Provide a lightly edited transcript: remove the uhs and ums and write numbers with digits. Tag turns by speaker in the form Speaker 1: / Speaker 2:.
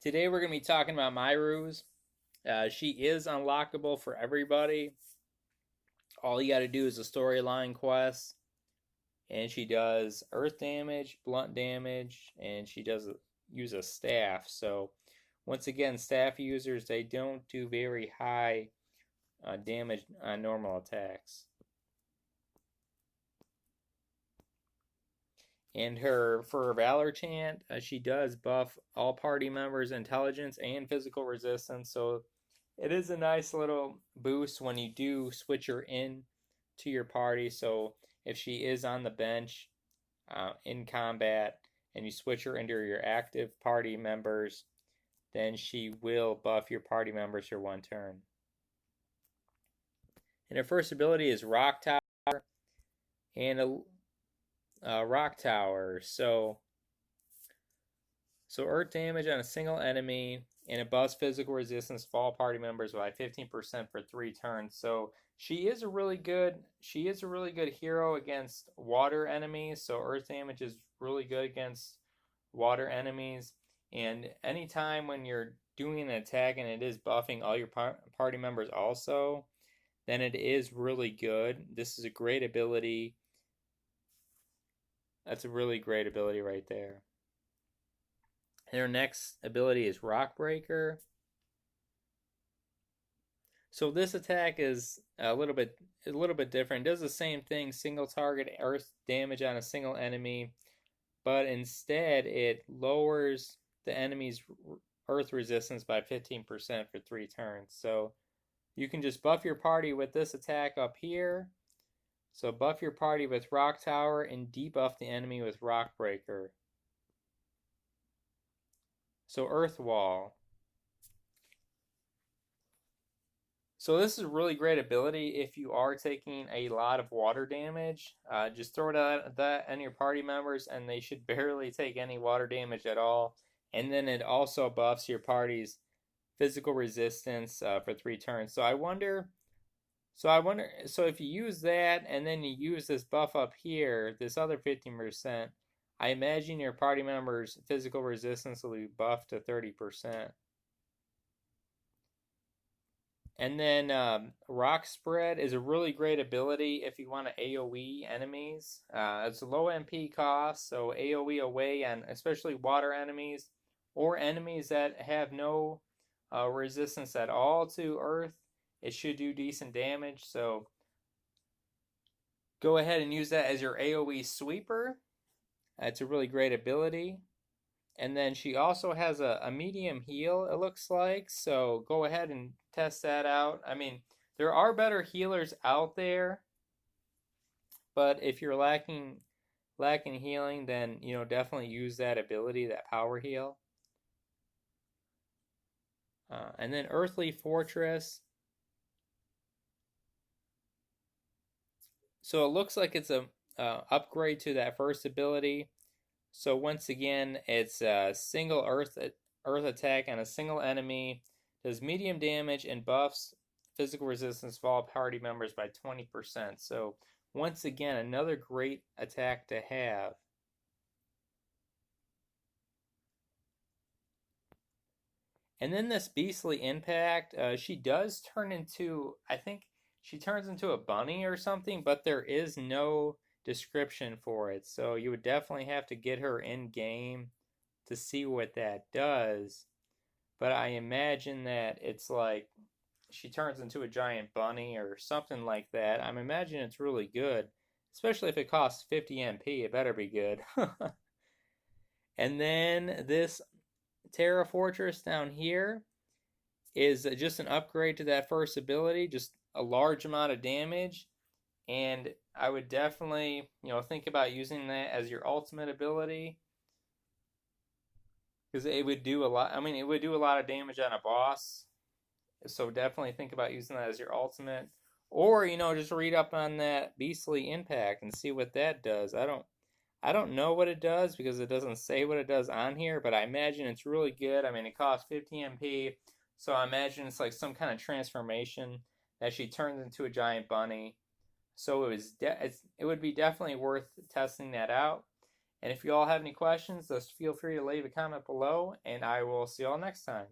Speaker 1: Today we're going to be talking about Myrus. She is unlockable for everybody. All you got to do is a storyline quest, and she does earth damage, blunt damage, and she does use a staff. So once again, staff users, they don't do very high damage on normal attacks. And for her Valor chant, she does buff all party members' intelligence and physical resistance. So it is a nice little boost when you do switch her in to your party. So if she is on the bench in combat and you switch her into your active party members, then she will buff your party members for one turn. And her first ability is Rock Tower and a Rock Tower. So earth damage on a single enemy, and it buffs physical resistance for all party members by 15% for 3 turns. So she is a really good hero against water enemies. So earth damage is really good against water enemies. And anytime when you're doing an attack and it is buffing all your party members also, then it is really good. This is a great ability. That's a really great ability right there. And her next ability is Rockbreaker. So this attack is a little bit different. It does the same thing, single target earth damage on a single enemy, but instead it lowers the enemy's earth resistance by 15% for 3 turns. So you can just buff your party with this attack up here. So buff your party with Rock Tower and debuff the enemy with Rockbreaker. So Earthwall. So this is a really great ability if you are taking a lot of water damage. Just throw that on your party members and they should barely take any water damage at all. And then it also buffs your party's physical resistance for 3 turns. So if you use that and then you use this buff up here, this other 15%, I imagine your party members' physical resistance will be buffed to 30%. And then Rock Spread is a really great ability if you want to AoE enemies. It's a low MP cost, so AoE away on especially water enemies or enemies that have no resistance at all to earth. It should do decent damage, so go ahead and use that as your AoE sweeper. It's a really great ability. And then she also has a medium heal, it looks like, so go ahead and test that out. I mean, there are better healers out there, but if you're lacking healing, then definitely use that ability, that power heal. And then Earthly Fortress. So it looks like it's a upgrade to that first ability. So once again, it's a single earth attack on a single enemy, does medium damage and buffs physical resistance for all party members by 20%. So once again, another great attack to have. And then this Beastly Impact, she does turn into, I think she turns into a bunny or something, but there is no description for it. So you would definitely have to get her in game to see what that does. But I imagine that it's like she turns into a giant bunny or something like that. I'm imagining it's really good, especially if it costs 50 MP. It better be good. And then this Terra Fortress down here is just an upgrade to that first ability, just a large amount of damage. And I would definitely, think about using that as your ultimate ability, because it would do a lot. I mean, it would do a lot of damage on a boss. So definitely think about using that as your ultimate, or just read up on that Beastly Impact and see what that does. I don't know what it does because it doesn't say what it does on here, but I imagine it's really good. I mean, it costs 50 MP, so I imagine it's like some kind of transformation that she turns into a giant bunny. So it would be definitely worth testing that out. And if you all have any questions, just feel free to leave a comment below, and I will see you all next time.